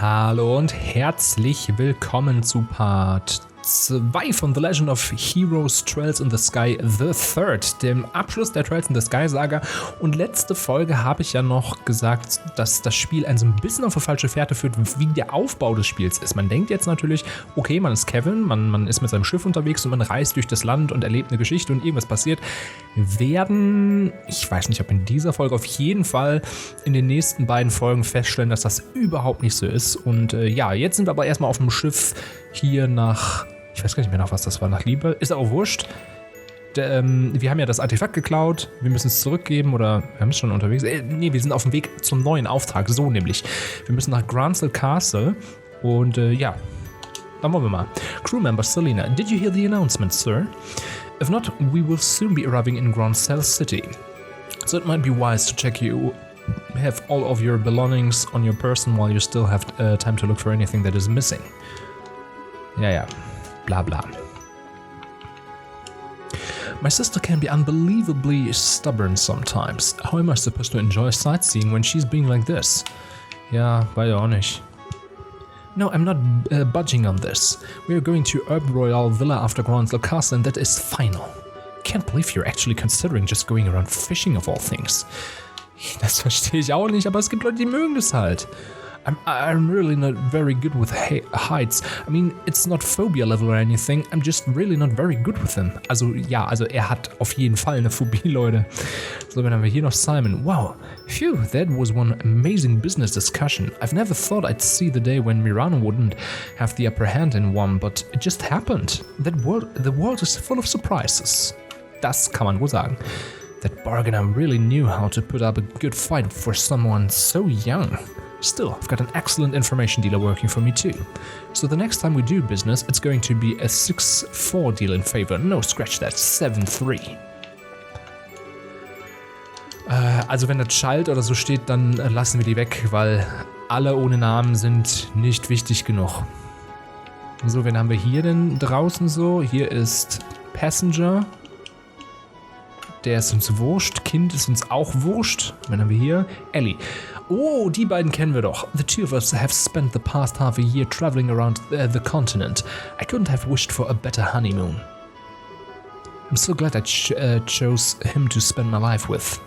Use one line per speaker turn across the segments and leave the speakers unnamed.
Hallo und herzlich willkommen zu Part 2 von The Legend of Heroes Trails in the Sky the Third, dem Abschluss der Trails in the Sky Saga. Und letzte Folge habe ich ja noch gesagt, dass das Spiel einen so ein bisschen auf eine falsche Fährte führt, wie der Aufbau des Spiels ist. Man denkt jetzt natürlich, okay, man ist Kevin, man ist mit seinem Schiff unterwegs und man reist durch das Land und erlebt eine Geschichte und irgendwas passiert. Wir werden, ich weiß nicht, ob in dieser Folge, auf jeden Fall in den nächsten beiden Folgen feststellen, dass das überhaupt nicht so ist. Und ja, jetzt sind wir aber erstmal auf dem Schiff hier nach, ich weiß gar nicht mehr, nach was das war, nach Liebe. Ist auch wurscht. Wir haben ja das Artefakt geklaut, wir müssen es zurückgeben oder wir haben es schon unterwegs. Nee, wir sind auf dem Weg zum neuen Auftrag, so nämlich. Wir müssen nach Gransel Castle und ja, dann wollen wir mal. Crewmember Selena, did you hear the announcement, sir? If not, we will soon be arriving in Gransel City. So it might be wise to check you have all of your belongings on your person while you still have time to look for anything that is missing. Ja. Bla bla. My sister can be unbelievably stubborn sometimes. How am I supposed to enjoy sightseeing when she's being like this? Ja, weiß ich auch nicht. No, I'm not budging on this. We are going to Herb Royal Villa after Gransel Castle and that is final. Can't believe you're actually considering just going around fishing of all things. Das verstehe ich auch nicht, aber es gibt Leute, die mögen das halt. I'm really not very good with heights. I mean, it's not phobia level or anything. I'm just really not very good with them. Also ja, er hat auf jeden Fall eine Phobie, Leute. So, dann haben wir hier noch Simon. Wow, phew, that was one amazing business discussion. I've never thought I'd see the day when Mirano wouldn't have the upper hand in one, but it just happened. The world is full of surprises. Das kann man wohl sagen. That bargainer really knew how to put up a good fight for someone so young. Still, I've got an excellent information dealer working for me too. So the next time we do business, it's going to be a 6-4 deal in favor. No, scratch that, 7-3. Also wenn das Schalt oder so steht, dann lassen wir die weg, weil alle ohne Namen sind nicht wichtig genug. So, wen haben wir hier denn draußen so? Hier ist Passenger. Der ist uns wurscht. Kind ist uns auch wurscht. Wen haben wir hier? Ellie. Oh, die beiden kennen wir doch. The two of us have spent the past half a year traveling around the continent. I couldn't have wished for a better honeymoon. I'm so glad I chose him to spend my life with.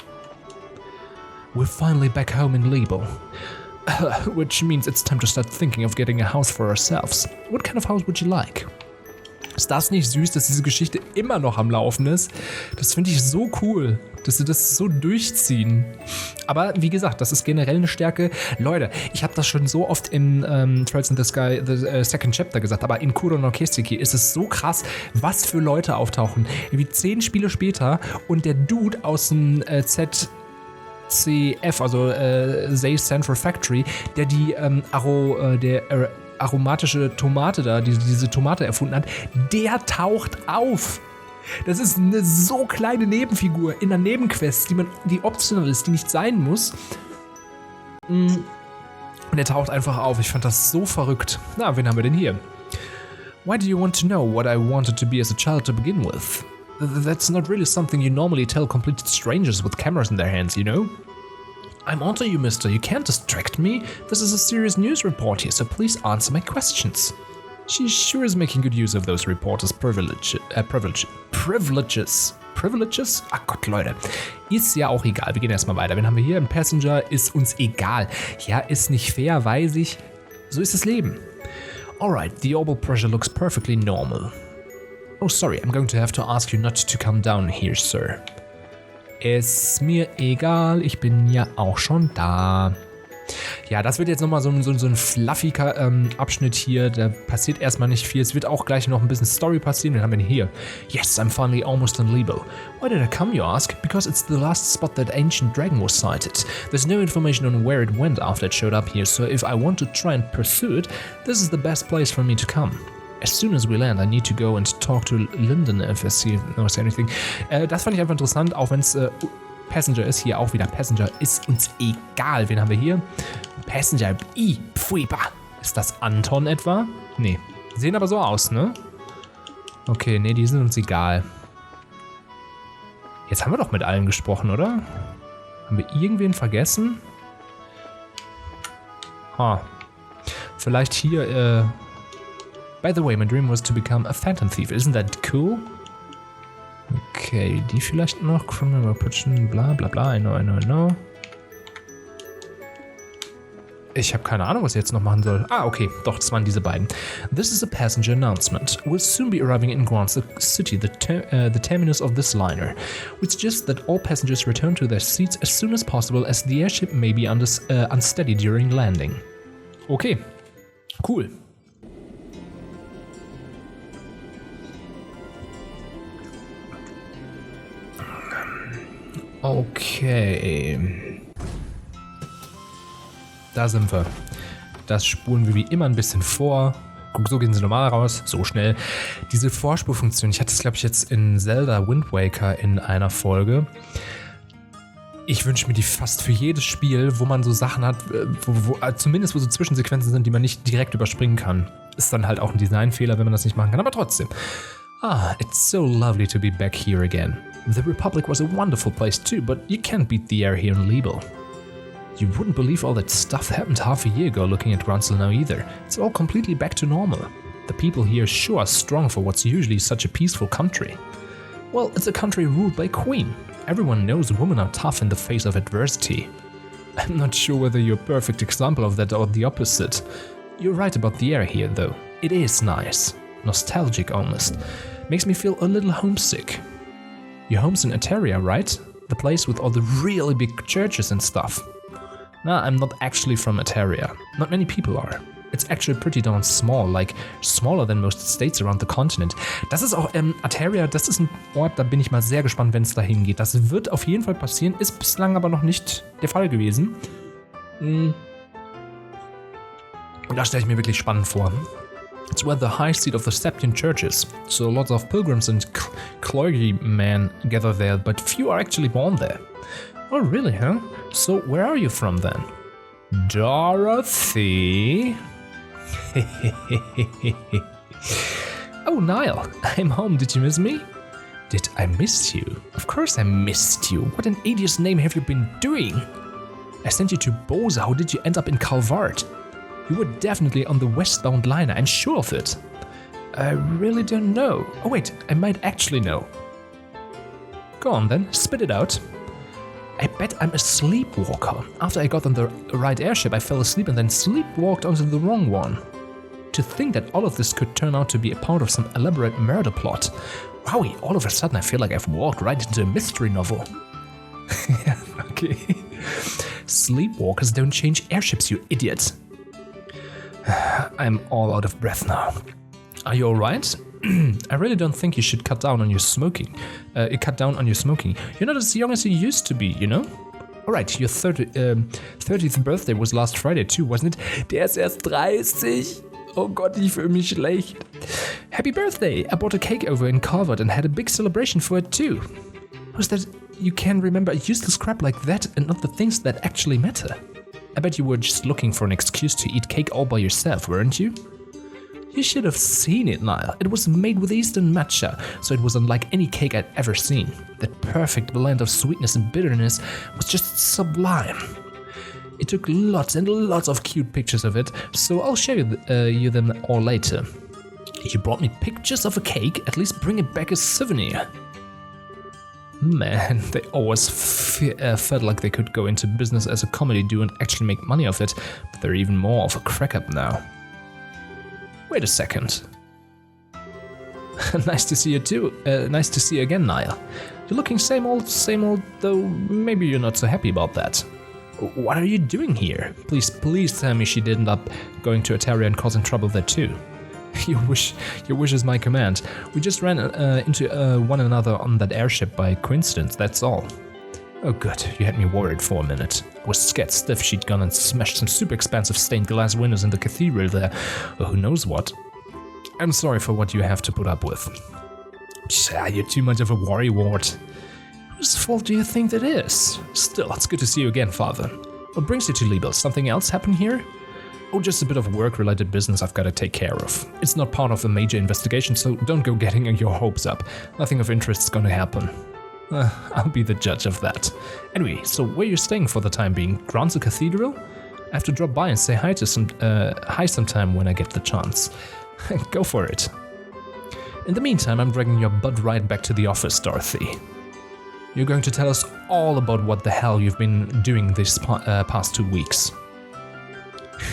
We're finally back home in Liebe. Which means it's time to start thinking of getting a house for ourselves. What kind of house would you like? Ist das nicht süß, dass diese Geschichte immer noch am Laufen ist? Das finde ich so cool, dass sie das so durchziehen. Aber wie gesagt, das ist generell eine Stärke. Leute, ich habe das schon so oft in Trails in the Sky, the Second Chapter gesagt, aber in Kuro no Keseki ist es so krass, was für Leute auftauchen. Irgendwie 10 Spiele später und der Dude aus dem ZCF, also Zay Central Factory, der die aromatische Tomate da, diese Tomate erfunden hat, der taucht auf. Das ist eine so kleine Nebenfigur in einer Nebenquest, die optional ist, die nicht sein muss. Und der taucht einfach auf. Ich fand das so verrückt. Na, wen haben wir denn hier? Why do you want to know what I wanted to be as a child to begin with? That's not really something you normally tell complete strangers with cameras in their hands, you know? I'm onto you, mister. You can't distract me. This is a serious news report here, so please answer my questions. She sure is making good use of those reporters' privileges. Privileges? Ach Gott, Leute. Ist ja auch egal. Wir gehen erstmal weiter. Wen haben wir hier? Ein Passenger ist uns egal. Ja, ist nicht fair, weiß ich. So ist das Leben. Alright, the orbital pressure looks perfectly normal. Oh, sorry, I'm going to have to ask you not to come down here, sir. Ist mir egal, ich bin ja auch schon da. Ja, das wird jetzt nochmal so ein fluffiger Abschnitt hier. Da passiert erstmal nicht viel. Es wird auch gleich noch ein bisschen Story passieren. Wir haben ihn hier. Yes, I'm finally almost in Liebe. Why did I come, you ask? Because it's the last spot that ancient dragon was sighted. There's no information on where it went after it showed up here, so if I want to try and pursue it, this is the best place for me to come. As soon as we land, I need to go and talk to Lyndon if she knows anything. Das fand ich einfach interessant, auch wenn es Passenger ist. Hier auch wieder Passenger. Ist uns egal. Wen haben wir hier? Passenger. Pfuipa. Ist das Anton etwa? Nee. Sehen aber so aus, ne? Okay, nee, die sind uns egal. Jetzt haben wir doch mit allen gesprochen, oder? Haben wir irgendwen vergessen? vielleicht hier, by the way, my dream was to become a phantom thief. Isn't that cool? Okay, die vielleicht noch. Criminal Opposition, bla bla bla, I know. Ich habe keine Ahnung, was ich jetzt noch machen soll. Ah, okay, doch, das waren diese beiden. This is a passenger announcement. We'll soon be arriving in Branche City, the terminus of this liner. We suggest that all passengers return to their seats as soon as possible, as the airship may be unsteady during landing. Okay, cool. Okay. Da sind wir. Das spulen wir wie immer ein bisschen vor. Guck, so gehen sie normal raus. So schnell. Diese Vorspurfunktion, ich hatte es, glaube ich, jetzt in Zelda Wind Waker in einer Folge. Ich wünsche mir die fast für jedes Spiel, wo man so Sachen hat, zumindest wo so Zwischensequenzen sind, die man nicht direkt überspringen kann. Ist dann halt auch ein Designfehler, wenn man das nicht machen kann, aber trotzdem. Ah, it's so lovely to be back here again. The Republic was a wonderful place too, but you can't beat the air here in Liebel. You wouldn't believe all that stuff happened half a year ago looking at Grunsel now either. It's all completely back to normal. The people here sure are strong for what's usually such a peaceful country. Well, it's a country ruled by a queen. Everyone knows women are tough in the face of adversity. I'm not sure whether you're a perfect example of that or the opposite. You're right about the air here though. It is nice. Nostalgic almost. Makes me feel a little homesick. Your home's in Eteria, right? The place with all the really big churches and stuff. Nah, I'm not actually from Eteria. Not many people are. It's actually pretty darn small, like smaller than most states around the continent. Das ist auch, Eteria, das ist ein Ort, da bin ich mal sehr gespannt, wenn es dahin geht. Das wird auf jeden Fall passieren, ist bislang aber noch nicht der Fall gewesen. Da stelle ich mir wirklich spannend vor. It's where the high seat of the Septian Church is, so lots of pilgrims and clergymen gather there, but few are actually born there. Oh, really, huh? So, where are you from then? Dorothy? Oh, Niall, I'm home. Did you miss me? Did I miss you? Of course I missed you. What an idiot's name have you been doing? I sent you to Boza. How did you end up in Calvart? You were definitely on the westbound liner, I'm sure of it. I really don't know. Oh wait, I might actually know. Go on then, spit it out. I bet I'm a sleepwalker. After I got on the right airship, I fell asleep and then sleepwalked onto the wrong one. To think that all of this could turn out to be a part of some elaborate murder plot. Wowie, all of a sudden I feel like I've walked right into a mystery novel. Okay. Sleepwalkers don't change airships, you idiot. I'm all out of breath now. Are you alright? I really don't think you should cut down on your smoking. You're not as young as you used to be, you know? Alright, your 30th birthday was last Friday too, wasn't it? Der ist erst 30. Oh Gott, ich fühle mich schlecht. Happy birthday! I bought a cake over in Calvert and had a big celebration for it too. Was that you can remember a useless crap like that and not the things that actually matter? I bet you were just looking for an excuse to eat cake all by yourself, weren't you? You should have seen it, Niall. It was made with Eastern matcha, so it was unlike any cake I'd ever seen. That perfect blend of sweetness and bitterness was just sublime. It took lots and lots of cute pictures of it, so I'll show you them all later. You brought me pictures of a cake, at least bring it back as a souvenir. Man, they always felt like they could go into business as a comedy duo and actually make money off it, but they're even more of a crack-up now. Wait a second. Nice to see you too. Nice to see you again, Niall. You're looking same old, though maybe you're not so happy about that. What are you doing here? Please tell me she didn't end up going to Eteria and causing trouble there too. Your wish is my command. We just ran into one another on that airship by coincidence, that's all. Oh good, you had me worried for a minute. I was scared stiff she'd gone and smashed some super expensive stained glass windows in the cathedral there, or who knows what. I'm sorry for what you have to put up with. You're too much of a worrywart. Whose fault do you think that is? Still, it's good to see you again, Father. What brings you to Liebel? Something else happen here? Oh, just a bit of work-related business I've got to take care of. It's not part of a major investigation, so don't go getting your hopes up. Nothing of interest's gonna happen. I'll be the judge of that. Anyway, so where are you staying for the time being? Granzel Cathedral? have to drop by and say hi sometime when I get the chance. Go for it. In the meantime, I'm dragging your butt right back to the office, Dorothy. You're going to tell us all about what the hell you've been doing these past 2 weeks.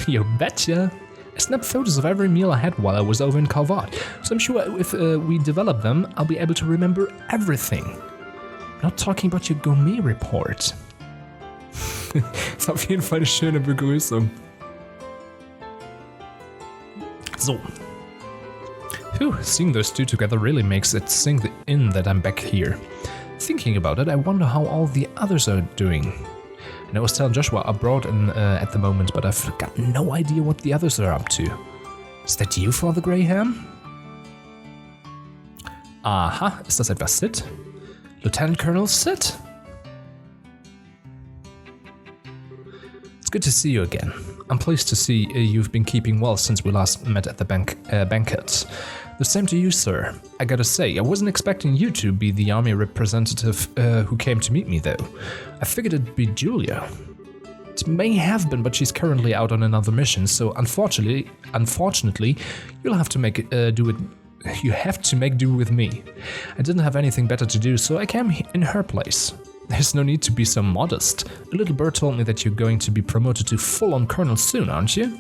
You betcha! I snapped photos of every meal I had while I was over in Calvert, so I'm sure if we develop them, I'll be able to remember everything. I'm not talking about your Gourmet Report. Ist auf jeden Fall eine schöne Begrüßung. So. Phew, seeing those two together really makes it sink in that I'm back here. Thinking about it, I wonder how all the others are doing. And I was telling Joshua abroad at the moment, but I've got no idea what the others are up to. Is that you, Father Graham? Aha, ist das etwa Sid? Lieutenant Colonel Sid? It's good to see you again. I'm pleased to see you've been keeping well since we last met at the banquet. The same to you, sir. I gotta say, I wasn't expecting you to be the army representative who came to meet me, though. I figured it'd be Julia. It may have been, but she's currently out on another mission, so unfortunately, you'll have to make You have to make do with me. I didn't have anything better to do, so I came in her place. There's no need to be so modest. A little bird told me that you're going to be promoted to full-on colonel soon, aren't you?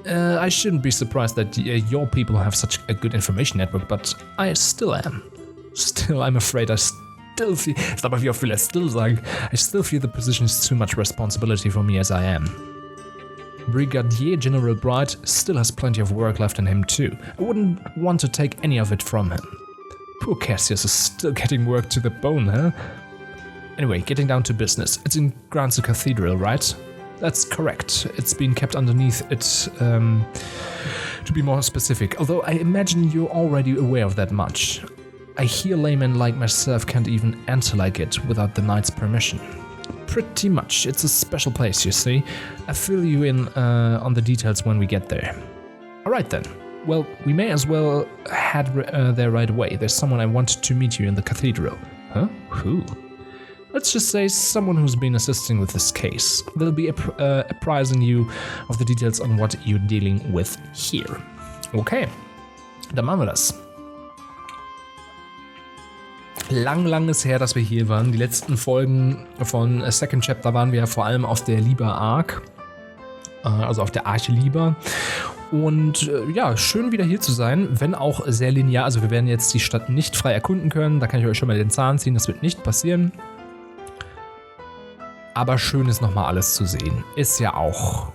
I shouldn't be surprised that your people have such a good information network, but I still am. Still, I'm afraid I still feel... I still feel the position is too much responsibility for me as I am. Brigadier General Bright still has plenty of work left in him too. I wouldn't want to take any of it from him. Poor Cassius is still getting work to the bone, huh? Anyway, getting down to business. It's in Grant's Cathedral, right? That's correct. It's been kept underneath it, to be more specific, although I imagine you're already aware of that much. I hear laymen like myself can't even enter like it without the knight's permission. Pretty much. It's a special place, you see. I'll fill you in on the details when we get there. Alright then. Well, we may as well head there right away. There's someone I wanted to meet you in the cathedral. Huh? Who? Let's just say someone who's been assisting with this case. They'll be apprising you of the details on what you're dealing with here. Okay, dann machen wir das. Lang ist her, dass wir hier waren. Die letzten Folgen von Second Chapter waren wir ja vor allem auf der Liber Arc, also auf der Arche Liber. Und ja, schön wieder hier zu sein, wenn auch sehr linear. Also wir werden jetzt die Stadt nicht frei erkunden können, da kann ich euch schon mal den Zahn ziehen, das wird nicht passieren. Aber schön ist nochmal alles zu sehen. Ist ja auch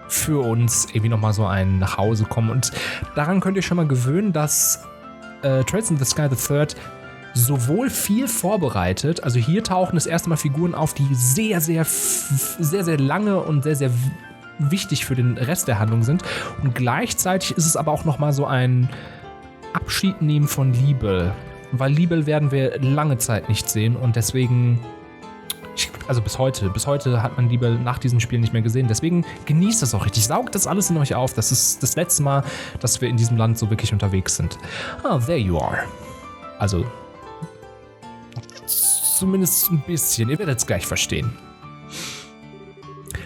für uns irgendwie nochmal so ein Nachhausekommen. Und daran könnt ihr schon mal gewöhnen, dass Trails in the Sky III sowohl viel vorbereitet, also hier tauchen das erste Mal Figuren auf, die sehr, sehr lange und sehr, sehr wichtig für den Rest der Handlung sind. Und gleichzeitig ist es aber auch nochmal so ein Abschied nehmen von Liebel. Weil Liebel werden wir lange Zeit nicht sehen und deswegen... Also bis heute hat man Liebel nach diesem Spiel nicht mehr gesehen. Deswegen genießt das auch richtig. Saugt das alles in euch auf. Das ist das letzte Mal, dass wir in diesem Land so wirklich unterwegs sind. Ah, there you are. Also, zumindest ein bisschen. Ihr werdet es gleich verstehen.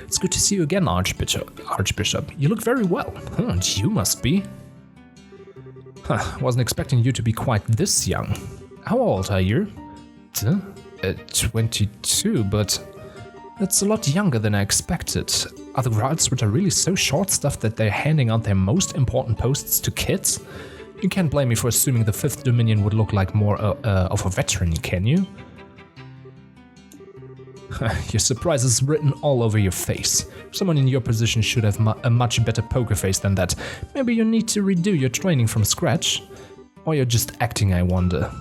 It's good to see you again, Archbishop. You look very well. And you must be. Wasn't expecting you to be quite this young. How old are you? 22, but that's a lot younger than I expected. Are the Gradsritter really so short-stuffed that they're handing out their most important posts to kids? You can't blame me for assuming the 5th Dominion would look like more of a veteran, can you? Your surprise is written all over your face. Someone in your position should have a much better poker face than that. Maybe you need to redo your training from scratch? Or you're just acting, I wonder.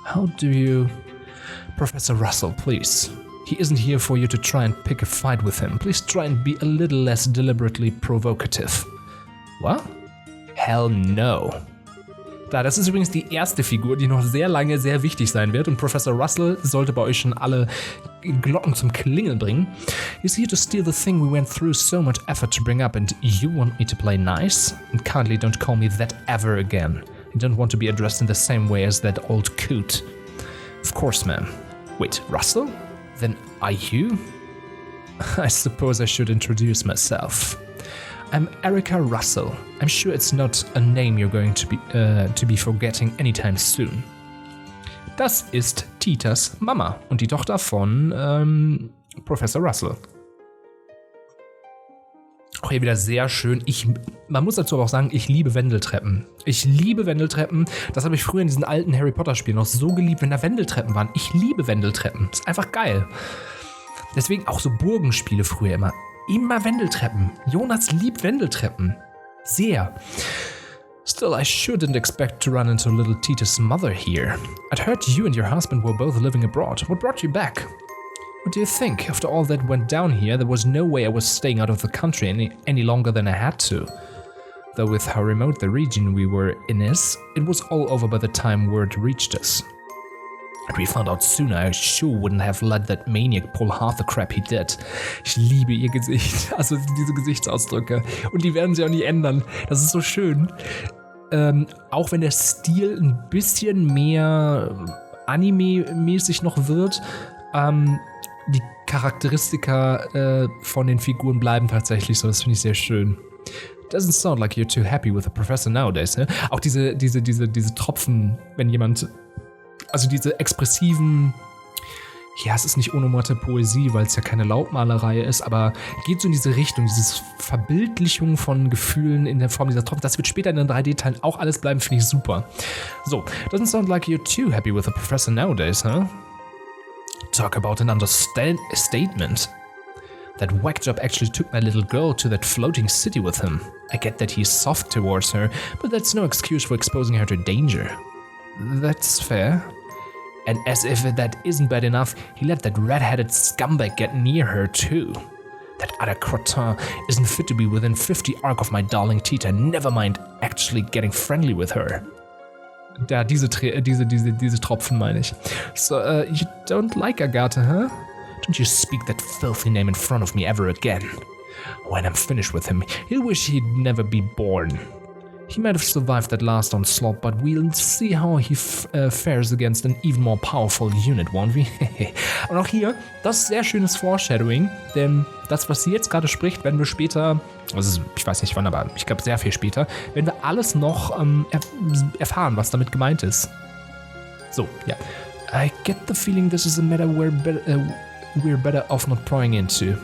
How do you... Professor Russell, please. He isn't here for you to try and pick a fight with him. Please try and be a little less deliberately provocative. What? Hell no. Das ist übrigens die erste Figur, die noch sehr lange sehr wichtig sein wird und Professor Russell sollte bei euch schon alle Glocken zum Klingeln bringen. He's here to steal the thing we went through so much effort to bring up and you want me to play nice? And kindly don't call me that ever again. I don't want to be addressed in the same way as that old coot. Of course, ma'am. Wait, Russell? Then are you? I suppose I should introduce myself. I'm Erika Russell. I'm sure it's not a name you're going to be forgetting anytime soon. Das ist Titas Mama und die Tochter von Professor Russell. Auch hier wieder sehr schön. Man muss dazu aber auch sagen, ich liebe Wendeltreppen. Das habe ich früher in diesen alten Harry Potter Spielen noch so geliebt, wenn da Wendeltreppen waren. Ich liebe Wendeltreppen. Das ist einfach geil. Deswegen auch so Burgenspiele früher immer. Immer Wendeltreppen. Jonas liebt Wendeltreppen. Sehr. Still, I shouldn't expect to run into little Titas mother here. I'd heard you and your husband were both living abroad. What brought you back? What do you think? After all that went down here, there was no way I was staying out of the country any longer than I had to. Though with how remote the region we were in is, it was all over by the time word reached us. And we found out sooner, I sure wouldn't have let that maniac pull half the crap he did. Ich liebe ihr Gesicht, also diese Gesichtsausdrücke. Und die werden sie auch nie ändern. Das ist so schön. Auch wenn der Stil ein bisschen mehr Anime-mäßig noch wird, die Charakteristika von den Figuren bleiben tatsächlich so, das finde ich sehr schön. Doesn't sound like you're too happy with the professor nowadays, ne? Auch diese Tropfen, wenn jemand, also diese expressiven, ja, es ist nicht Onomatopoesie, weil es ja keine Laubmalerei ist, aber geht so in diese Richtung, diese Verbildlichung von Gefühlen in der Form dieser Tropfen, das wird später in den 3D-Teilen auch alles bleiben, finde ich super. So, doesn't sound like you're too happy with the professor nowadays, huh? Talk about an understatement. That whack job actually took my little girl to that floating city with him. I get that he's soft towards her, but that's no excuse for exposing her to danger. That's fair. And as if that isn't bad enough, he let that red-headed scumbag get near her too. That other cretin isn't fit to be within 50 arc of my darling Tita, never mind actually getting friendly with her. Da, diese Tropfen meine ich. So, you don't like Agatha, huh? Don't you speak that filthy name in front of me ever again. When I'm finished with him, he'll wish he'd never be born. He might have survived that last onslaught, but we'll see how he fares against an even more powerful unit, won't we? Und auch hier, das ist sehr schönes Foreshadowing, denn das, was sie jetzt gerade spricht, werden wir später, also ich weiß nicht wann, aber ich glaube sehr viel später, werden wir alles noch erfahren, was damit gemeint ist. So, ja. I get the feeling this is a matter we're better off not prying into.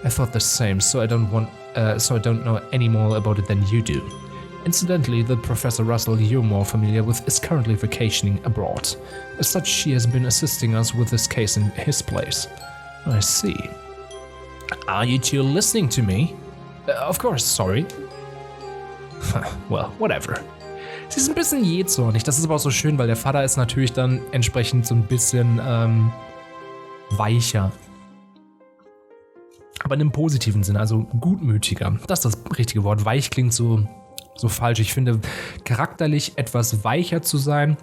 I thought the same, so I don't know any more about it than you do. Incidentally, the Professor Russell you're more familiar with is currently vacationing abroad. As such, she has been assisting us with this case in his place. I see. Are you two listening to me? Of course, sorry. Well, whatever. Sie ist ein bisschen jähzornig, das ist aber auch so schön, weil der Vater ist natürlich dann entsprechend so ein bisschen weicher. Aber in einem positiven Sinne, also gutmütiger. Das ist das richtige Wort. Weich klingt so falsch. Ich finde, charakterlich etwas weicher zu sein,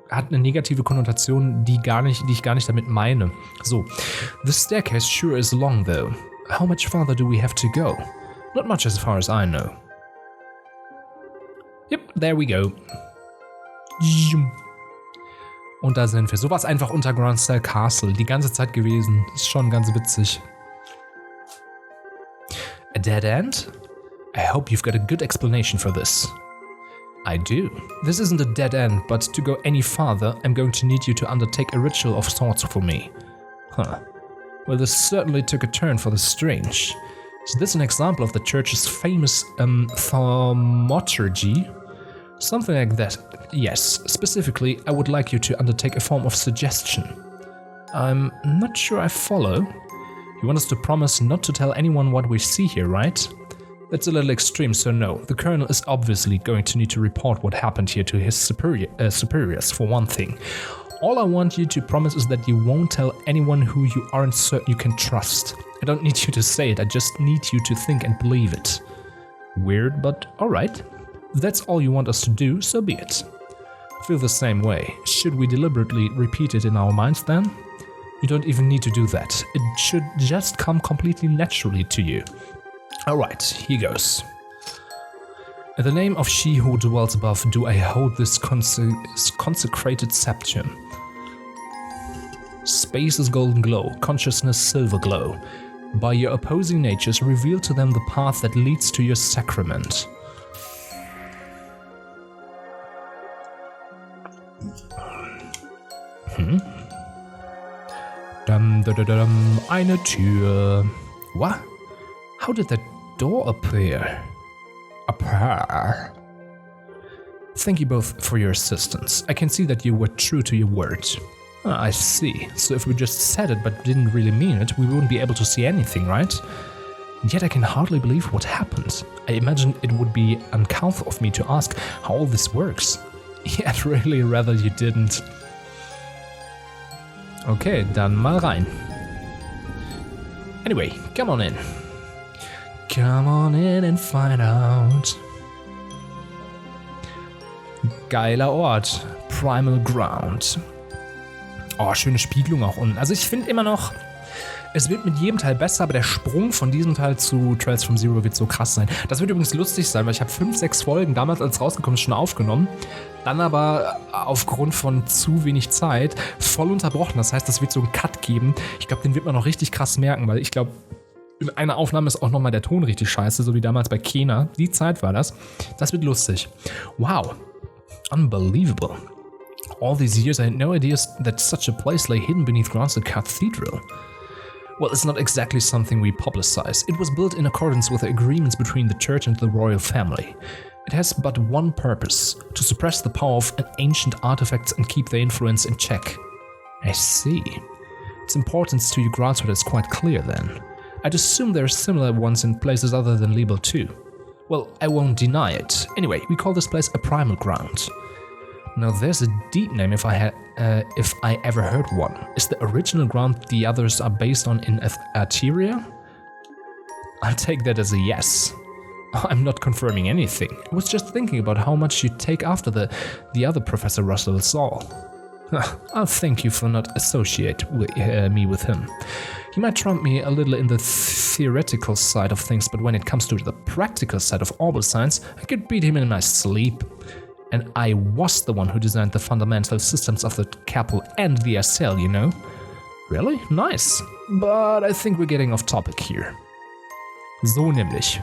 hat eine negative Konnotation, die ich gar nicht damit meine. So, the staircase sure is long though. How much farther do we have to go? Not much as far as I know. Yep, there we go. Und da sind wir. So war es einfach Underground Style Castle die ganze Zeit gewesen. Ist schon ganz witzig. A dead end? I hope you've got a good explanation for this. I do. This isn't a dead end, but to go any farther, I'm going to need you to undertake a ritual of sorts for me. Huh. Well, this certainly took a turn for the strange. Is this an example of the church's famous thaumaturgy? Something like that. Yes. Specifically, I would like you to undertake a form of suggestion. I'm not sure I follow. You want us to promise not to tell anyone what we see here, right? That's a little extreme, so no. The colonel is obviously going to need to report what happened here to his superiors, for one thing. All I want you to promise is that you won't tell anyone who you aren't certain you can trust. I don't need you to say it, I just need you to think and believe it. Weird, but alright. If that's all you want us to do, so be it. I feel the same way. Should we deliberately repeat it in our minds then? You don't even need to do that. It should just come completely naturally to you. Alright, here goes. In the name of she who dwells above, do I hold this consecrated septum. Space is golden glow, consciousness silver glow. By your opposing natures, reveal to them the path that leads to your sacrament. Eine Tür. What? How did that door appear? Thank you both for your assistance. I can see that you were true to your word. I see. So if we just said it but didn't really mean it, we wouldn't be able to see anything, right? And yet I can hardly believe what happened. I imagine it would be uncouth of me to ask how all this works. Yet really rather you didn't. Okay, dann mal rein. Anyway, come on in. Come on in and find out. Geiler Ort. Primal Ground. Oh, schöne Spiegelung auch unten. Also ich finde immer noch, es wird mit jedem Teil besser, aber der Sprung von diesem Teil zu Trails from Zero wird so krass sein. Das wird übrigens lustig sein, weil ich habe 5, 6 Folgen damals, als es rausgekommen ist, schon aufgenommen. Dann aber aufgrund von zu wenig Zeit voll unterbrochen. Das heißt, es wird so einen Cut geben. Ich glaube, den wird man noch richtig krass merken, weil ich glaube, in einer Aufnahme ist auch nochmal der Ton richtig scheiße, so wie damals bei Kena. Die Zeit war das. Das wird lustig. Wow. Unbelievable. All these years I had no idea that such a place lay hidden beneath grounds of the cathedral. Well, it's not exactly something we publicize. It was built in accordance with the agreements between the church and the royal family. It has but one purpose, to suppress the power of ancient artifacts and keep their influence in check. I see. Its importance to your grassroots is quite clear then. I'd assume there are similar ones in places other than Libel too. Well, I won't deny it. Anyway, we call this place a primal ground. Now there's a deep name if I ever heard one. Is the original ground the others are based on in Arteria? I'll take that as a yes. I'm not confirming anything. I was just thinking about how much you'd take after the other Professor Russell saw. I'll thank you for not associating me with him. He might trump me a little in the theoretical side of things, but when it comes to the practical side of orbital science, I could beat him in my sleep. And I was the one who designed the fundamental systems of the Capel and the Acel, you know? Really? Nice. But I think we're getting off topic here. So nämlich.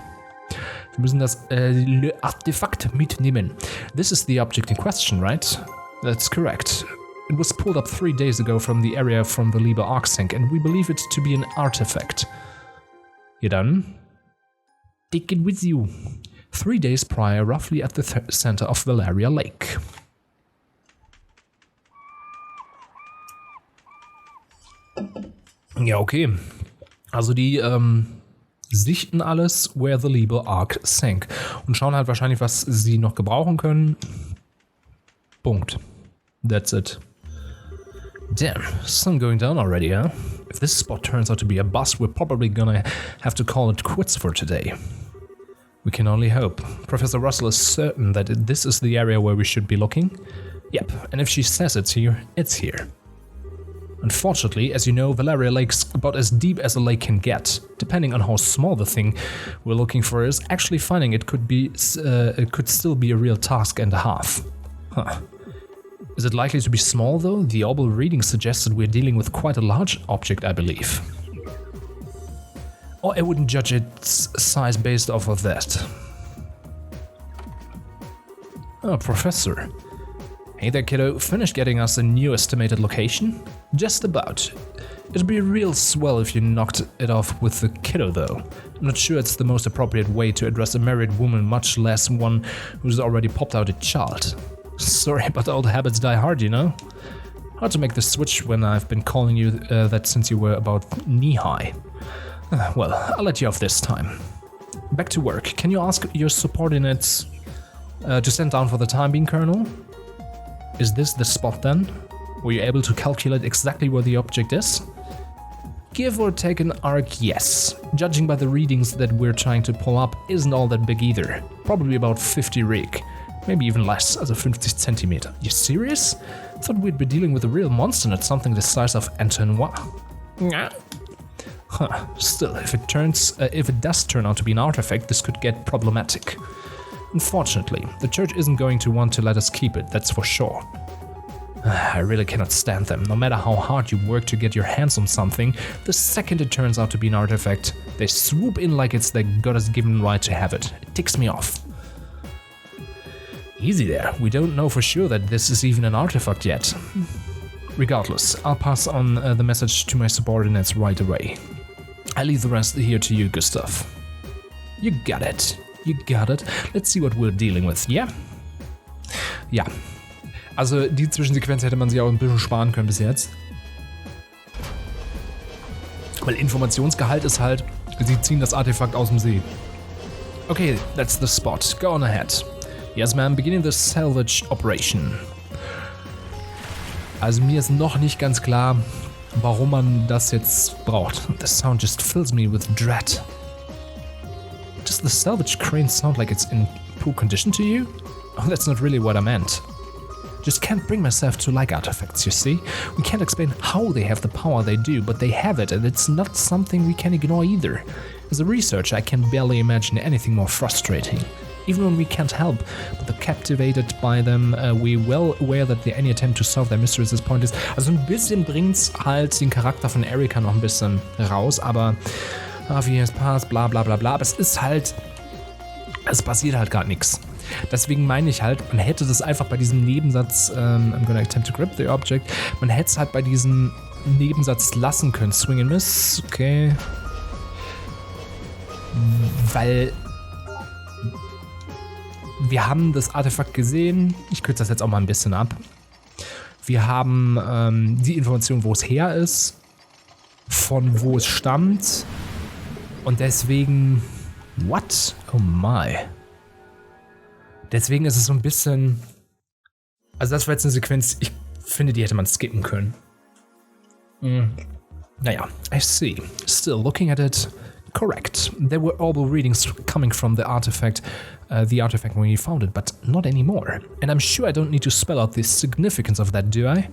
Wir müssen das Artefakt mitnehmen. This is the object in question, right? That's correct. It was pulled up 3 days ago from the area from the Liebe Arcsync, and we believe it to be an artifact. You done? Take it with you. 3 days prior, roughly at the center of Valeria Lake. Ja, okay. Also die sichten alles, where the Liebe Arc sank. Und schauen halt wahrscheinlich, was sie noch gebrauchen können. Punkt. That's it. Damn, sun going down already, huh? If this spot turns out to be a bust, we're probably gonna have to call it quits for today. We can only hope. Professor Russell is certain that this is the area where we should be looking? Yep, and if she says it's here, it's here. Unfortunately, as you know, Valeria Lake's about as deep as a lake can get. Depending on how small the thing we're looking for is, actually finding it could still be a real task and a half. Huh. Is it likely to be small though? The orbital reading suggests that we're dealing with quite a large object, I believe. Or I wouldn't judge its size based off of that. Oh, Professor. Hey there, kiddo. Finished getting us a new estimated location? Just about. It'd be real swell if you knocked it off with the kiddo, though. I'm not sure it's the most appropriate way to address a married woman, much less one who's already popped out a child. Sorry, but old habits die hard, you know? Hard to make the switch when I've been calling you that since you were about knee-high. Well, I'll let you off this time. Back to work. Can you ask your subordinates to stand down for the time being, Colonel? Is this the spot then? Were you able to calculate exactly where the object is? Give or take an arc, yes. Judging by the readings that we're trying to pull up, isn't all that big either. Probably about 50 rig. Maybe even less, as a 50 centimeter. You serious? I thought we'd be dealing with a real monster, not something the size of Antenois. Huh. Still, if it does turn out to be an artifact, this could get problematic. Unfortunately, the church isn't going to want to let us keep it, that's for sure. I really cannot stand them. No matter how hard you work to get your hands on something, the second it turns out to be an artifact, they swoop in like it's their goddess-given right to have it. It ticks me off. Easy there. We don't know for sure that this is even an artifact yet. Regardless, I'll pass on the message to my subordinates right away. I leave the rest here to you, Gustav. You got it. You got it. Let's see what we're dealing with, yeah? Ja. Also die Zwischensequenz hätte man sich auch ein bisschen sparen können bis jetzt. Weil Informationsgehalt ist halt, sie ziehen das Artefakt aus dem See. Okay, that's the spot. Go on ahead. Yes, ma'am, beginning the salvage operation. Also mir ist noch nicht ganz klar, warum man das jetzt braucht. The sound just fills me with dread. Does the salvage crane sound like it's in poor condition to you? Oh, that's not really what I meant. Just can't bring myself to like artifacts, you see? We can't explain how they have the power they do, but they have it, and it's not something we can ignore either. As a researcher, I can barely imagine anything more frustrating. Even when we can't help but be captivated by them, we're well aware that any attempt to solve their mysteries is pointless. Also ein bisschen bringt's halt den Charakter von Erika noch ein bisschen raus, aber wie es passt, bla bla bla bla, aber es ist halt, es passiert halt gar nichts. Deswegen meine ich halt, man hätte das einfach bei diesem Nebensatz, I'm gonna attempt to grab the object, man hätte es halt bei diesem Nebensatz lassen können. Swing and miss, okay. Weil wir haben das Artefakt gesehen, ich kürze das jetzt auch mal ein bisschen ab. Wir haben die Information, wo es her ist, von wo es stammt und deswegen, what? Oh my. Deswegen ist es so ein bisschen, also das war jetzt eine Sequenz, ich finde, die hätte man skippen können. Naja, I see. Still looking at it, correct. There were all readings coming from the artifact when we found it, but not anymore. And I'm sure I don't need to spell out the significance of that, do I?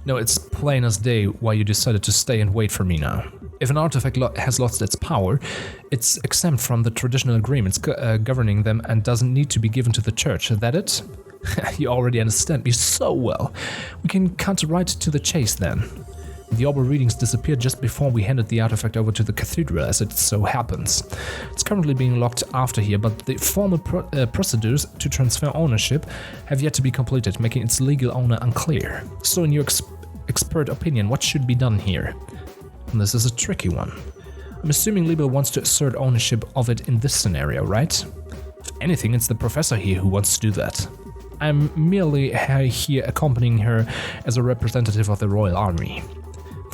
No, it's plain as day why you decided to stay and wait for me now. If an artifact has lost its power, it's exempt from the traditional agreements governing them and doesn't need to be given to the church. Is that it? You already understand me so well. We can cut right to the chase then. The orbital readings disappeared just before we handed the artifact over to the cathedral, as it so happens. It's currently being locked after here, but the formal procedures to transfer ownership have yet to be completed, making its legal owner unclear. So in your expert opinion, what should be done here? And this is a tricky one. I'm assuming Liebel wants to assert ownership of it in this scenario, right? If anything, it's the professor here who wants to do that. I'm merely here accompanying her as a representative of the Royal Army.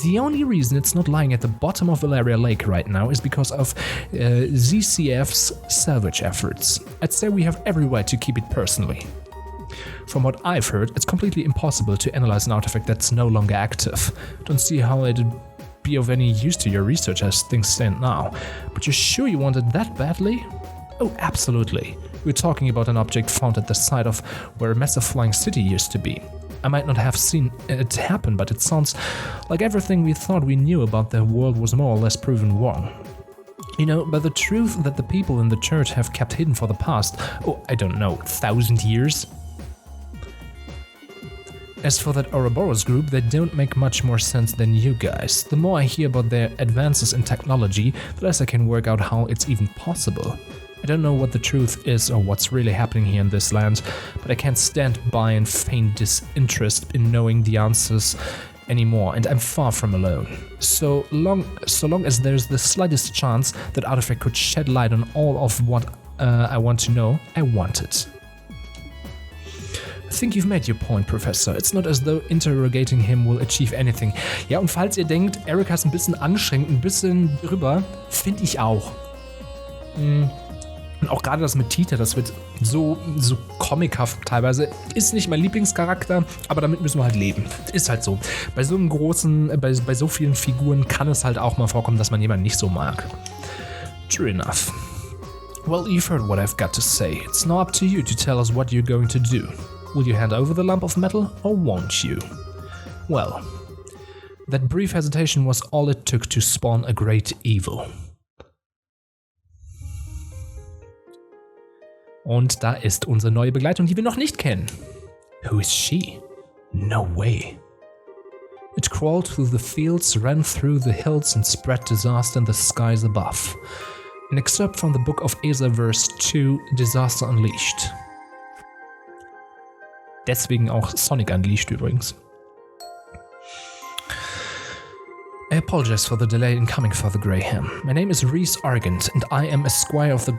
The only reason it's not lying at the bottom of Valeria Lake right now is because of ZCF's salvage efforts. I'd say we have every right to keep it personally. From what I've heard, it's completely impossible to analyze an artifact that's no longer active. Don't see how it'd be of any use to your research as things stand now. But you're sure you want it that badly? Oh, absolutely. We're talking about an object found at the site of where a massive flying city used to be. I might not have seen it happen, but it sounds like everything we thought we knew about the world was more or less proven wrong. You know, but the truth that the people in the church have kept hidden for the past, I don't know, 1,000 years? As for that Ouroboros group, they don't make much more sense than you guys. The more I hear about their advances in technology, the less I can work out how it's even possible. I don't know what the truth is or what's really happening here in this land, but I can't stand by and feign disinterest in knowing the answers anymore, and I'm far from alone. So long as there's the slightest chance that Artifact could shed light on all of what I want to know, I want it. I think you've made your point, Professor. It's not as though interrogating him will achieve anything. Ja, und falls ihr denkt, Erika ist ein bisschen anstrengend, ein bisschen drüber, finde ich auch. Und auch gerade das mit Tita, das wird so comichaft teilweise. Ist nicht mein Lieblingscharakter, aber damit müssen wir halt leben. Ist halt so. Bei so einem großen, bei so vielen Figuren kann es halt auch mal vorkommen, dass man jemanden nicht so mag. True enough. Well, you've heard what I've got to say. It's now up to you to tell us what you're going to do. Will you hand over the lump of metal, or won't you? Well, that brief hesitation was all it took to spawn a great evil. Und da ist unsere neue Begleitung, die wir noch nicht kennen. Who is she? No way. It crawled through the fields, ran through the hills and spread disaster in the skies above. An excerpt from the book of Esa verse 2, Disaster Unleashed. Deswegen auch Sonic Unleashed übrigens. I apologize for the delay in coming, Father Graham. My name is Rhys Argent, and I am a squire of the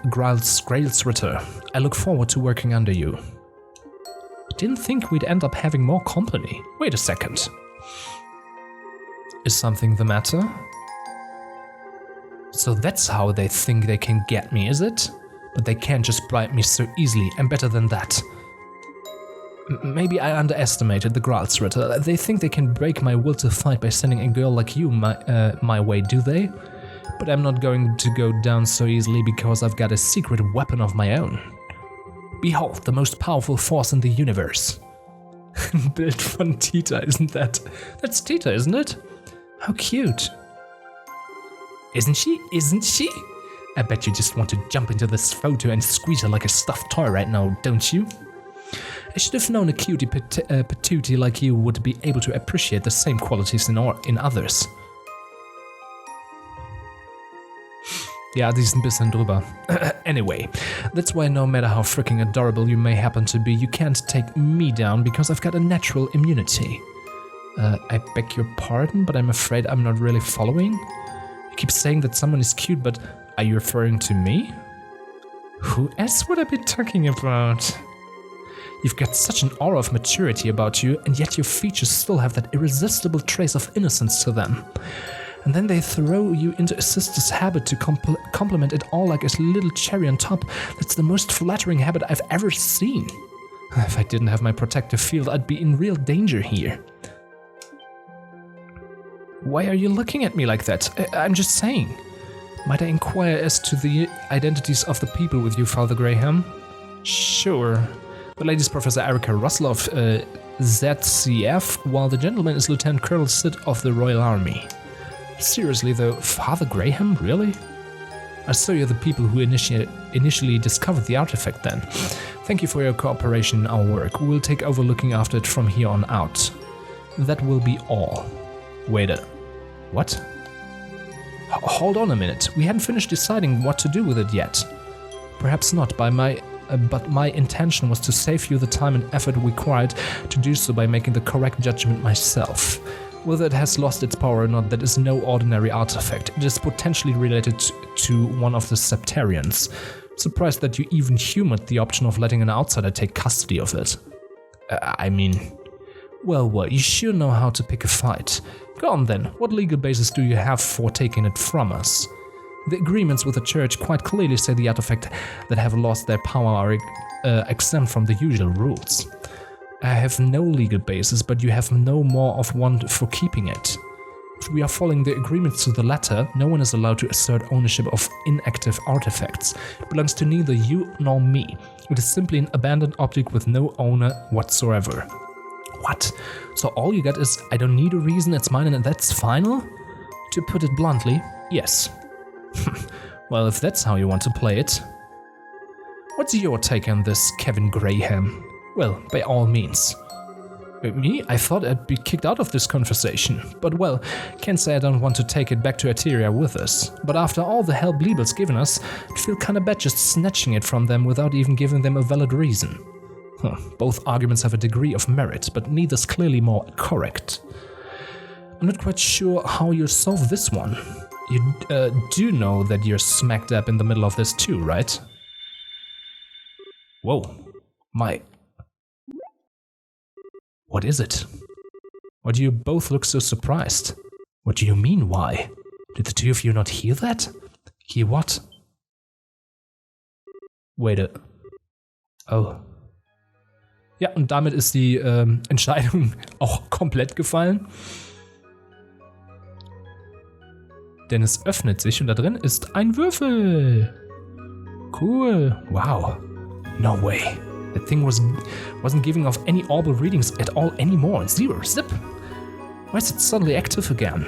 Grail's Ritter. I look forward to working under you. I didn't think we'd end up having more company. Wait a second. Is something the matter? So that's how they think they can get me, is it? But they can't just bribe me so easily. I'm better than that. Maybe I underestimated the Grail's Ritter. They think they can break my will to fight by sending a girl like you my way, do they? But I'm not going to go down so easily because I've got a secret weapon of my own. Behold, the most powerful force in the universe. Bild von Tita, isn't that? That's Tita, isn't it? How cute. Isn't she? Isn't she? I bet you just want to jump into this photo and squeeze her like a stuffed toy right now, don't you? I should have known a cutie patootie like you would be able to appreciate the same qualities in others. Ja, die ist ein bisschen drüber. Anyway, that's why no matter how freaking adorable you may happen to be, you can't take me down because I've got a natural immunity. I beg your pardon, but I'm afraid I'm not really following. You keep saying that someone is cute, but are you referring to me? Who else would I be talking about? You've got such an aura of maturity about you, and yet your features still have that irresistible trace of innocence to them. And then they throw you into a sister's habit to compliment it all like a little cherry on top. That's the most flattering habit I've ever seen. If I didn't have my protective field, I'd be in real danger here. Why are you looking at me like that? I'm just saying. Might I inquire as to the identities of the people with you, Father Graham? Sure. The lady is Professor Erika Russell of ZCF, while the gentleman is Lieutenant Colonel Sid of the Royal Army. Seriously though, Father Graham, really? I saw you're the people who initially discovered the artifact then. Thank you for your cooperation in our work. We'll take over looking after it from here on out. That will be all. Wait a... What? Hold on a minute. We hadn't finished deciding what to do with it yet. Perhaps not, but my intention was to save you the time and effort required to do so by making the correct judgment myself. Whether it has lost its power or not, that is no ordinary artifact. It is potentially related to one of the Septarians. Surprised that you even humored the option of letting an outsider take custody of it. I mean... Well, you sure know how to pick a fight. Go on then, what legal basis do you have for taking it from us? The agreements with the church quite clearly say the artifact that have lost their power are exempt from the usual rules. I have no legal basis, but you have no more of one for keeping it. If we are following the agreements to the letter, no one is allowed to assert ownership of inactive artifacts. It belongs to neither you nor me. It is simply an abandoned object with no owner whatsoever. What? So all you got is, I don't need a reason, it's mine and that's final? To put it bluntly, yes. Well, if that's how you want to play it. What's your take on this, Kevin Graham? Well, by all means. Me? I thought I'd be kicked out of this conversation. But well, can't say I don't want to take it back to Eteria with us. But after all the hell Bleebel's given us, I'd feel kinda bad just snatching it from them without even giving them a valid reason. Both arguments have a degree of merit, but neither's clearly more correct. I'm not quite sure how you'll solve this one. You do know that you're smack dab in the middle of this too, right? Whoa. What is it? Why do you both look so surprised? What do you mean, why? Did the two of you not hear that? Hear what? Wait a... Oh. Ja, und damit ist die Entscheidung auch komplett gefallen. Denn es öffnet sich und da drin ist ein Würfel. Cool. Wow. No way. That thing wasn't giving off any orbal readings at all anymore. Zero. Zip. Why is it suddenly active again?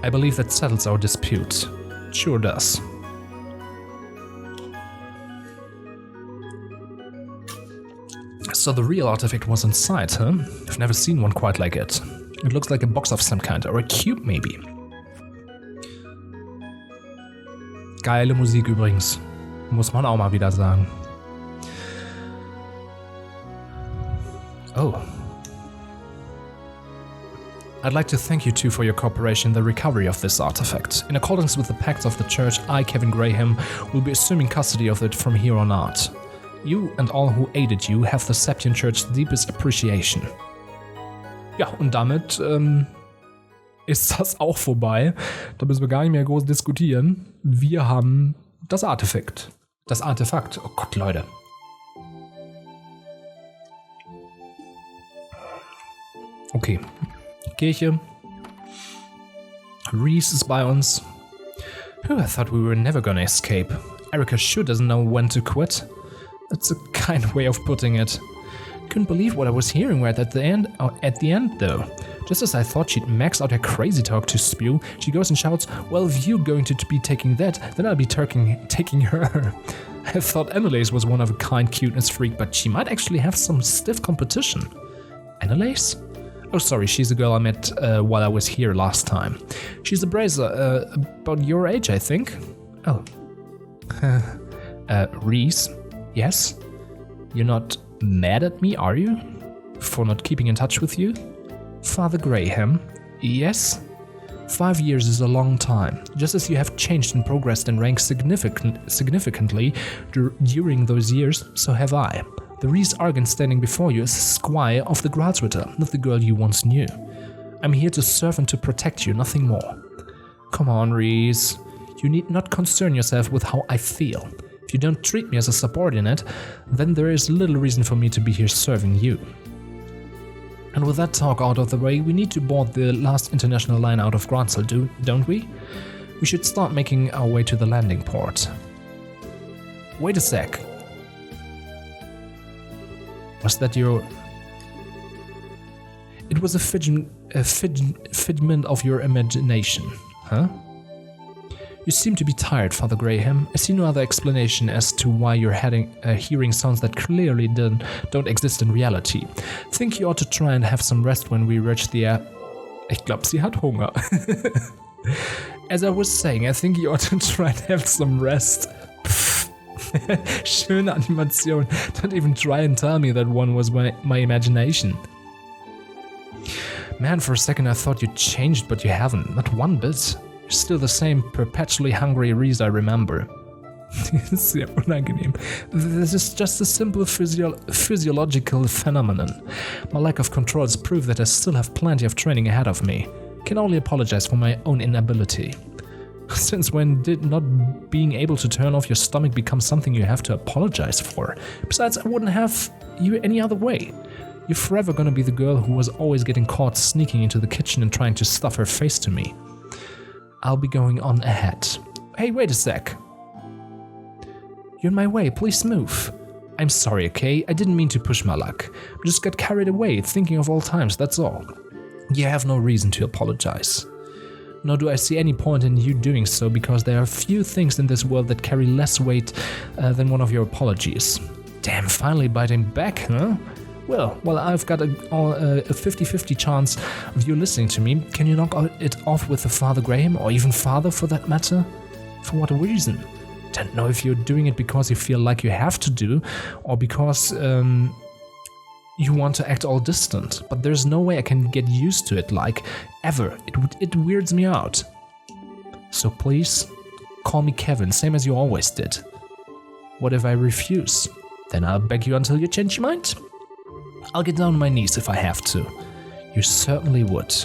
I believe that settles our dispute. Sure does. So the real artifact was inside, huh? I've never seen one quite like it. It looks like a box of some kind, or a cube maybe. Geile Musik übrigens. Muss man auch mal wieder sagen. Oh. I'd like to thank you two for your cooperation in the recovery of this artifact. In accordance with the pacts of the church, I, Kevin Graham, will be assuming custody of it from here on out. You and all who aided you have the Septian Church's deepest appreciation. Ja, und damit ist das auch vorbei. Da müssen wir gar nicht mehr groß diskutieren. Wir haben das Artefakt. Das Artefakt. Oh Gott, Leute. Okay. Kirche. Reese ist bei uns. I thought we were never gonna escape. Erika sure doesn't know when to quit. That's a kind way of putting it. Couldn't believe what I was hearing right at the end though. Just as I thought she'd max out her crazy talk to spew, she goes and shouts, well, if you're going to be taking that, then I'll be taking her. I thought Annalise was one of a kind cuteness freak, but she might actually have some stiff competition. Annalise? Oh, sorry, she's the girl I met while I was here last time. She's a brazier, about your age, I think. Oh. Reese? Yes? You're not mad at me, are you? For not keeping in touch with you? Father Graham? Yes? 5 years is a long time. Just as you have changed and progressed in rank significantly during those years, so have I. The Reese Argan standing before you is a squire of the Gralsritter, not the girl you once knew. I'm here to serve and to protect you, nothing more. Come on, Reese. You need not concern yourself with how I feel. If you don't treat me as a subordinate, then there is little reason for me to be here serving you. And with that talk out of the way, we need to board the last international line out of Gransel, don't we? We should start making our way to the landing port. Wait a sec. Was that your... It was a figment of your imagination, huh? You seem to be tired, Father Graham. I see no other explanation as to why you're hearing sounds that clearly don't exist in reality. Think you ought to try and have some rest when we reach the air. Ich glaube, sie hat Hunger. As I was saying, I think you ought to try and have some rest. Schöne Animation. Don't even try and tell me that one was my imagination. Man, for a second I thought you changed, but you haven't. Not one bit. You're still the same perpetually hungry Reese I remember. Sehr unangenehm. This is just a simple physiological phenomenon. My lack of control is proof that I still have plenty of training ahead of me. Can only apologize for my own inability. Since when did not being able to turn off your stomach become something you have to apologize for? Besides, I wouldn't have you any other way. You're forever gonna be the girl who was always getting caught sneaking into the kitchen and trying to stuff her face to me. I'll be going on ahead. Hey, wait a sec. You're in my way, please move. I'm sorry, okay? I didn't mean to push my luck. I just got carried away, thinking of old times, that's all. You have no reason to apologize. Nor do I see any point in you doing so, because there are few things in this world that carry less weight than one of your apologies. Damn, finally biting back, huh? Well, I've got a 50-50 chance of you listening to me. Can you knock it off with the Father Graham, or even Father for that matter? For what reason? Don't know if you're doing it because you feel like you have to do, or because you want to act all distant. But there's no way I can get used to it, like, ever. It weirds me out. So please, call me Kevin, same as you always did. What if I refuse? Then I'll beg you until you change your mind? I'll get down on my knees if I have to. You certainly would.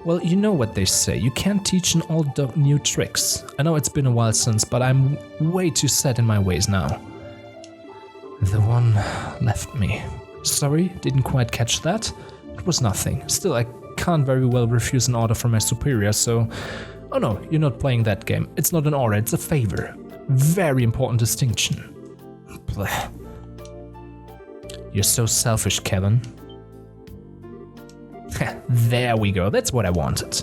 Well, you know what they say, you can't teach an old dog new tricks. I know it's been a while since, but I'm way too set in my ways now. The one left me. Sorry, didn't quite catch that. It was nothing. Still, I can't very well refuse an order from my superior, so... Oh no, you're not playing that game. It's not an order, it's a favor. Very important distinction. Blech. You're so selfish, Kevin. There we go, that's what I wanted.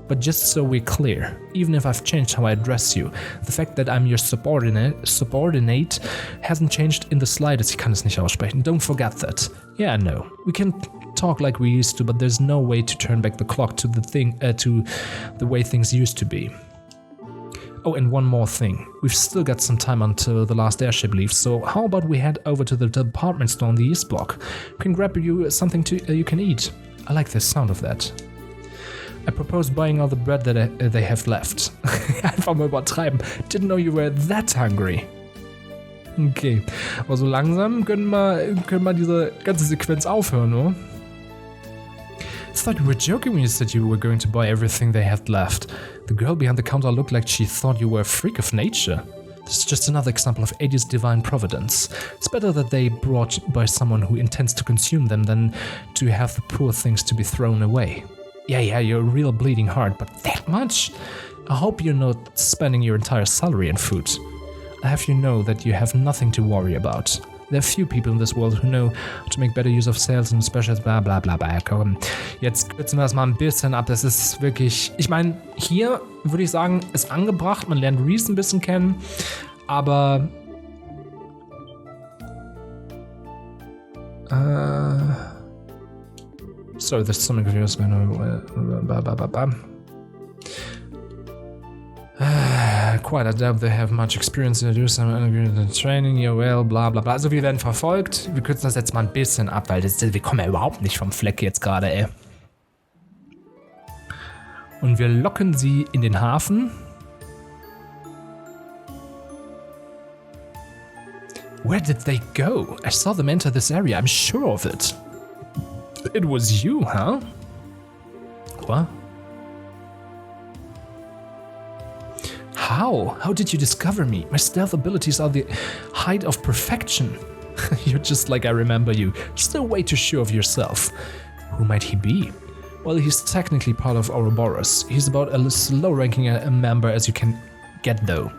But just so we're clear, even if I've changed how I address you, the fact that I'm your subordinate hasn't changed in the slightest. Ich kann es nicht aussprechen. Don't forget that. Yeah, I know. We can talk like we used to, but there's no way to turn back the clock to the way things used to be. Oh, and one more thing. We've still got some time until the last airship leaves, so how about we head over to the department store on the east block? We can grab you something you can eat. I like the sound of that. I propose buying all the bread that they have left. Einfach mal übertreiben. Didn't know you were that hungry. Okay, aber so langsam können wir diese ganze Sequenz aufhören, oder? I thought you were joking when you said you were going to buy everything they had left. The girl behind the counter looked like she thought you were a freak of nature. This is just another example of Adi's divine providence. It's better that they brought by someone who intends to consume them than to have the poor things to be thrown away. Yeah, you're a real bleeding heart, but that much? I hope you're not spending your entire salary in food. I have you know that you have nothing to worry about. There are few people in this world who know how to make better use of sales and specials, bla bla bla bla. Komm, jetzt kürzen wir das mal ein bisschen ab. Das ist wirklich, ich meine, hier würde ich sagen, ist angebracht. Man lernt Reese ein bisschen kennen, aber sorry, there's something confused going on. Quite, I doubt they have much experience to do some training, yeah, well, bla bla bla. Also wir werden verfolgt. Wir kürzen das jetzt mal ein bisschen ab, weil wir kommen ja überhaupt nicht vom Fleck jetzt gerade, ey. Und wir locken sie in den Hafen. Where did they go? I saw them enter this area, I'm sure of it. It was you, huh? What? How did you discover me? My stealth abilities are the height of perfection. You're just like I remember you. Still way too sure of yourself. Who might he be? Well, he's technically part of Ouroboros. He's about as low-ranking a member as you can get, though.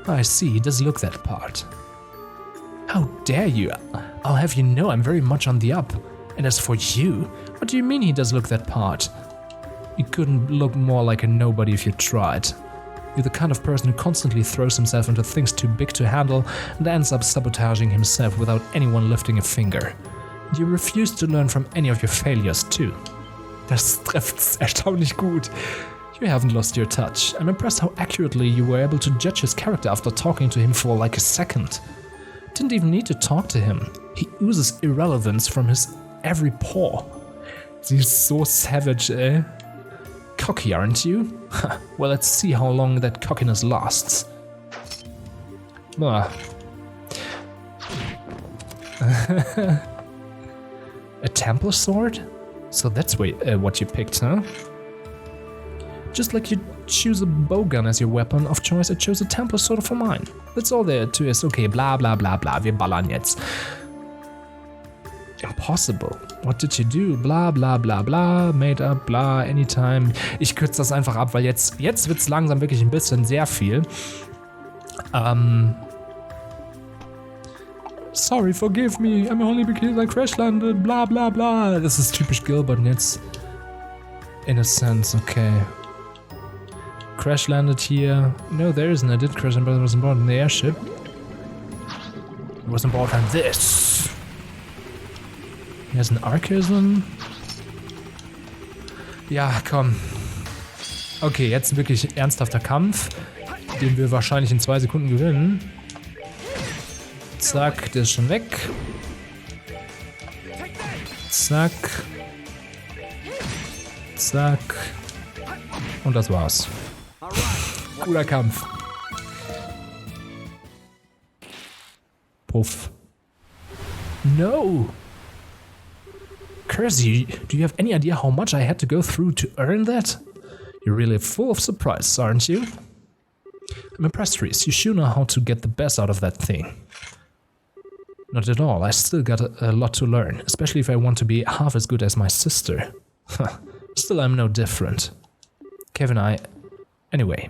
I see, he does look that part. How dare you? I'll have you know I'm very much on the up. And as for you, what do you mean he does look that part? You couldn't look more like a nobody if you tried. You're the kind of person who constantly throws himself into things too big to handle and ends up sabotaging himself without anyone lifting a finger. And you refuse to learn from any of your failures too. Das trifft's erstaunlich gut. You haven't lost your touch. I'm impressed how accurately you were able to judge his character after talking to him for like a second. Didn't even need to talk to him. He oozes irrelevance from his every pore. Sie ist so savage, eh? Cocky, aren't you? Well, let's see how long that cockiness lasts. A Templar sword? So that's what you picked, huh? Just like you choose a bowgun as your weapon of choice, I chose a Templar sword for mine. That's all there to is. Okay, bla bla bla bla, wir ballern jetzt. Impossible. What did you do? Bla bla bla bla, made up, bla, anytime. Ich kürze das einfach ab, weil jetzt wird's langsam wirklich ein bisschen sehr viel. Sorry, forgive me, I'm only because I crash landed, bla bla bla. Das ist typisch Gilbert jetzt. In a sense, okay. Crash landed here. No, there isn't. I did crash, but it was aboard in the airship. It was aboard on this. Here's an Archism. Ja, komm. Okay, jetzt wirklich ernsthafter Kampf, den wir wahrscheinlich in 2 Sekunden gewinnen. Zack, der ist schon weg. Zack. Zack. Und das war's. Cooler Kampf. Puff. No! Curse you, do you have any idea how much I had to go through to earn that? You're really full of surprises, aren't you? I'm impressed, Reese. You sure know how to get the best out of that thing. Not at all. I still got a lot to learn, especially if I want to be half as good as my sister. Still, I'm no different. Kevin, Anyway.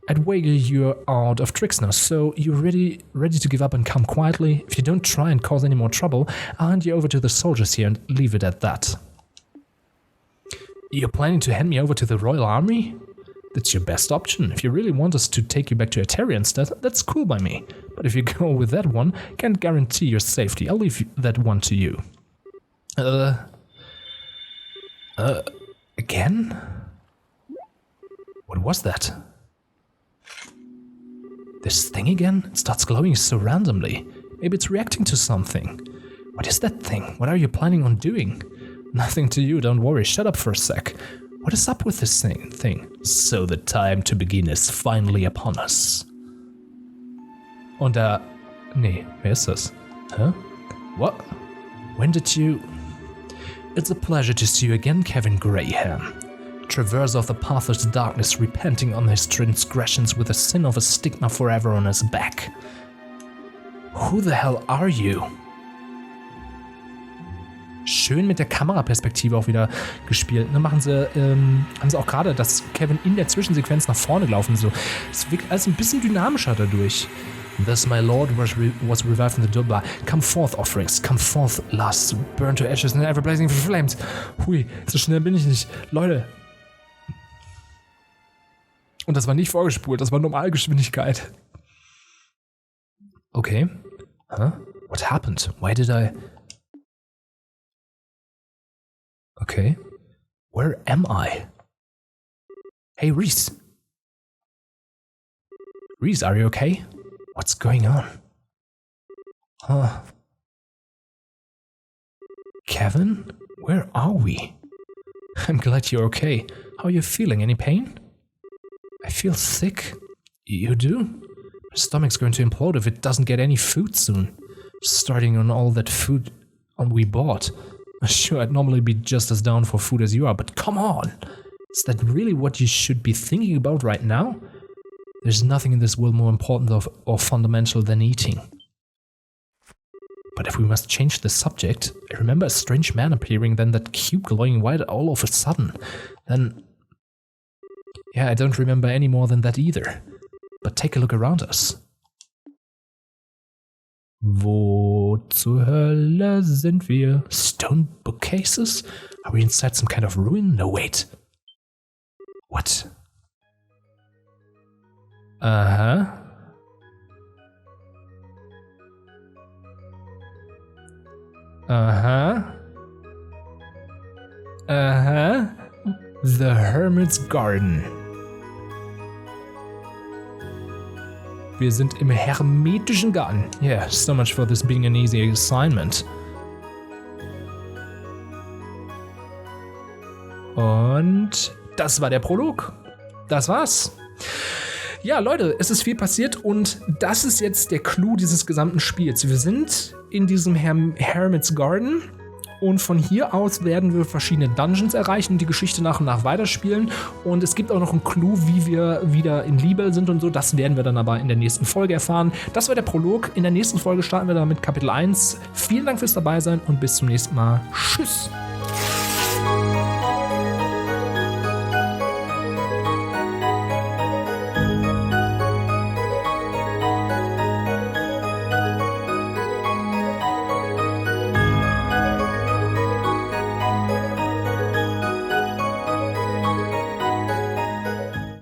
I'd wager you're out of tricks now, so you're ready to give up and come quietly? If you don't try and cause any more trouble, I'll hand you over to the soldiers here and leave it at that. You're planning to hand me over to the Royal Army? That's your best option. If you really want us to take you back to Eteria instead, that's cool by me. But if you go with that one, can't guarantee your safety. I'll leave that one to you. Again? What was that? This thing again? It starts glowing so randomly. Maybe it's reacting to something. What is that thing? What are you planning on doing? Nothing to you, don't worry. Shut up for a sec. What is up with this thing? So the time to begin is finally upon us. Und nee, wer ist das? Huh? What? When did you... It's a pleasure to see you again, Kevin Graham. Traverser of the path of darkness, repenting on his transgressions with the sin of a stigma forever on his back. Who the hell are you? Schön mit der Kameraperspektive auch wieder gespielt. Ne? Haben sie auch gerade, dass Kevin in der Zwischensequenz nach vorne gelaufen so. Es wirkt alles ein bisschen dynamischer dadurch. Thus my lord was revived in the Dubla. Come forth, offerings. Come forth, last. Burn to ashes and ever blazing flames. Hui, so schnell bin ich nicht. Leute. Und das war nicht vorgespult, das war Normalgeschwindigkeit. Okay. Huh? What happened? Why did I... Okay. Where am I? Hey, Reese. Reese, are you okay? What's going on? Huh. Kevin? Where are we? I'm glad you're okay. How are you feeling? Any pain? I feel sick. You do? My stomach's going to implode if it doesn't get any food soon. Starting on all that food we bought. Sure, I'd normally be just as down for food as you are, but come on! Is that really what you should be thinking about right now? There's nothing in this world more important or fundamental than eating. But if we must change the subject, I remember a strange man appearing, then that cube glowing white all of a sudden. Then... Yeah, I don't remember any more than that either. But take a look around us. Wo zur Hölle sind wir? Stone bookcases? Are we inside some kind of ruin? No, wait. What? Uh-huh. Uh-huh. Uh-huh. The Hermit's Garden. Wir sind im hermetischen Garten. Yeah, so much for this being an easy assignment. Und das war der Prolog. Das war's. Ja, Leute, es ist viel passiert und das ist jetzt der Clou dieses gesamten Spiels. Wir sind in diesem Hermit's Garden und von hier aus werden wir verschiedene Dungeons erreichen und die Geschichte nach und nach weiterspielen. Und es gibt auch noch einen Clou, wie wir wieder in Libel sind und so. Das werden wir dann aber in der nächsten Folge erfahren. Das war der Prolog. In der nächsten Folge starten wir dann mit Kapitel 1. Vielen Dank fürs Dabeisein und bis zum nächsten Mal. Tschüss!